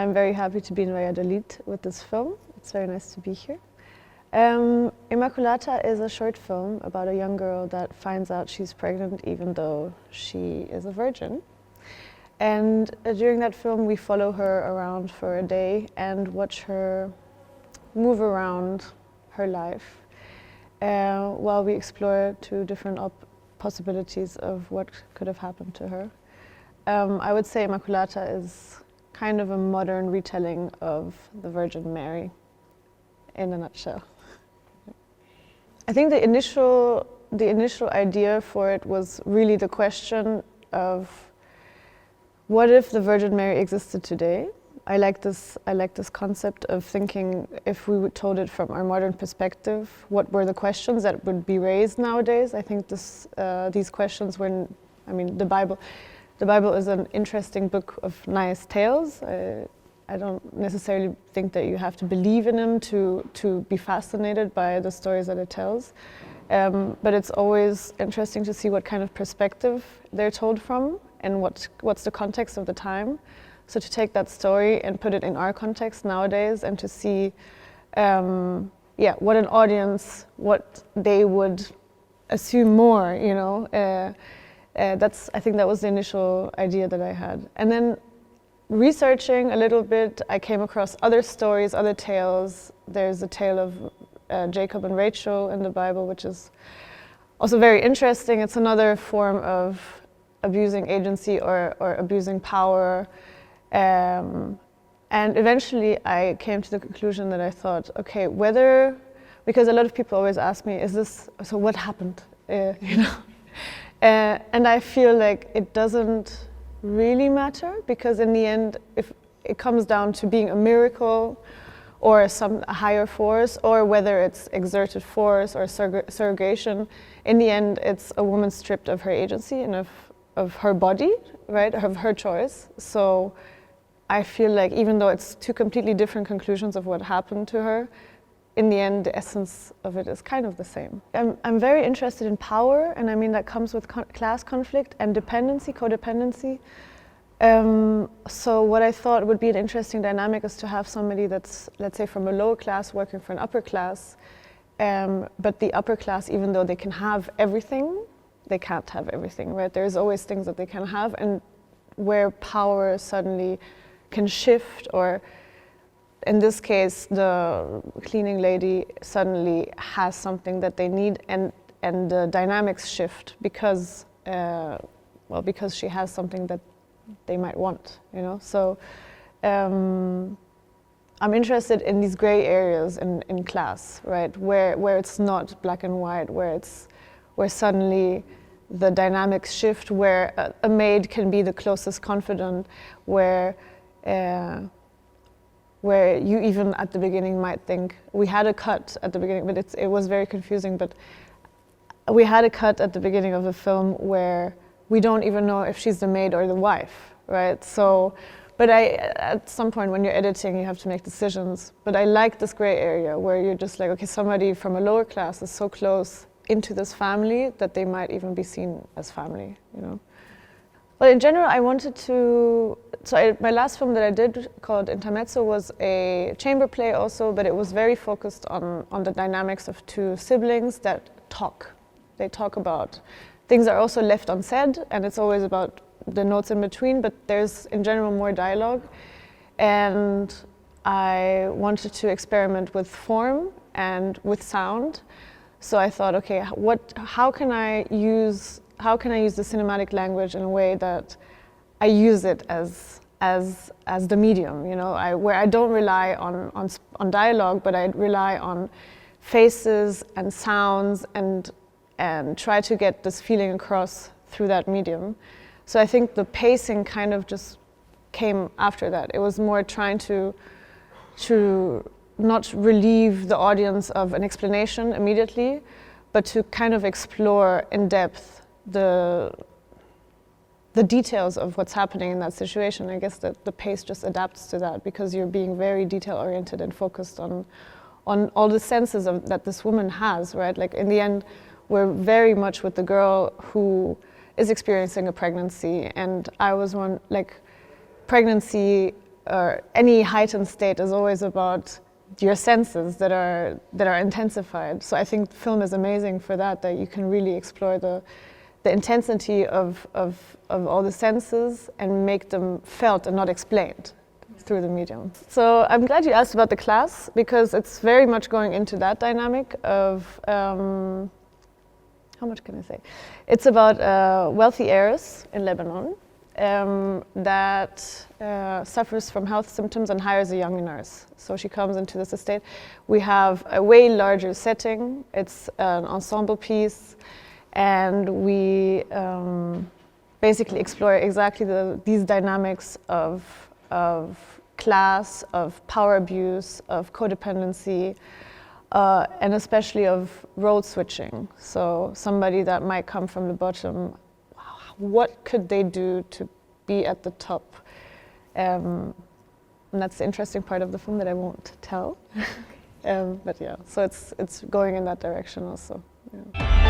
I'm very happy to be in Valladolid with this film. It's very nice to be here. Inmaculata is a short film about a young girl that finds out she's pregnant even though she is a virgin. And during that film we follow her around for a day and watch her move around her life while we explore two different possibilities of what could have happened to her. I would say Inmaculata is kind of a modern retelling of the Virgin Mary in a nutshell. I think the initial idea for it was really the question of what if the Virgin Mary existed today? I like this concept of thinking if we told it from our modern perspective, what were the questions that would be raised nowadays? I think these questions were, I mean, the Bible is an interesting book of nice tales. I don't necessarily think that you have to believe in them to be fascinated by the stories that it tells. But it's always interesting to see what kind of perspective they're told from and what's the context of the time. So to take that story and put it in our context nowadays and to see what an audience, what they would assume more, you know. I think that was the initial idea that I had. And then researching a little bit, I came across other stories, other tales. There's a tale of Jacob and Rachel in the Bible, which is also very interesting. It's another form of abusing agency or abusing power. And eventually I came to the conclusion that I thought, okay, because a lot of people always ask me, so what happened, you know? And I feel like it doesn't really matter, because in the end, if it comes down to being a miracle or a higher force, or whether it's exerted force or surrogation, in the end, it's a woman stripped of her agency and of her body, right, of her choice. So I feel like even though it's two completely different conclusions of what happened to her, in the end, the essence of it is kind of the same. I'm very interested in power, and I mean that comes with class conflict and codependency. So what I thought would be an interesting dynamic is to have somebody that's, let's say, from a lower class working for an upper class, but the upper class, even though they can have everything, they can't have everything, right? There's always things that they can have, and where power suddenly can shift, or in this case, the cleaning lady suddenly has something that they need, and the dynamics shift because she has something that they might want, you know. So I'm interested in these gray areas in class, right, where it's not black and white, where suddenly the dynamics shift, where a maid can be the closest confidant, where you even at the beginning might think, we had a cut at the beginning, but it was very confusing, but we had a cut at the beginning of the film where we don't even know if she's the maid or the wife, right? So, but at some point when you're editing, you have to make decisions. But I like this gray area where you're just like, okay, somebody from a lower class is so close into this family that they might even be seen as family, you know? Well, in general, I wanted to, my last film that I did called Intermezzo was a chamber play also, but it was very focused on the dynamics of two siblings that talk. They talk about things that are also left unsaid, and it's always about the notes in between, but there's in general more dialogue. And I wanted to experiment with form and with sound. So I thought, okay, how can I use the cinematic language in a way that I use it as the medium, you know, where I don't rely on dialogue, but I rely on faces and sounds and try to get this feeling across through that medium. So I think the pacing kind of just came after that. It was more trying to not relieve the audience of an explanation immediately, but to kind of explore in depth the details of what's happening in that situation. I guess that the pace just adapts to that because you're being very detail-oriented and focused on all the senses that this woman has, right? Like in the end, we're very much with the girl who is experiencing a pregnancy, and I was one, like, pregnancy or any heightened state is always about your senses that are intensified. So I think film is amazing for that you can really explore the intensity of all the senses and make them felt and not explained through the medium. So I'm glad you asked about the class, because it's very much going into that dynamic of, how much can I say? It's about a wealthy heiress in Lebanon that suffers from health symptoms and hires a young nurse. So she comes into this estate. We have a way larger setting. It's an ensemble piece, and we basically explore exactly these dynamics of class, of power abuse, of codependency, and especially of role switching. So somebody that might come from the bottom, what could they do to be at the top? And that's the interesting part of the film that I won't tell. But yeah, so it's going in that direction also. Yeah.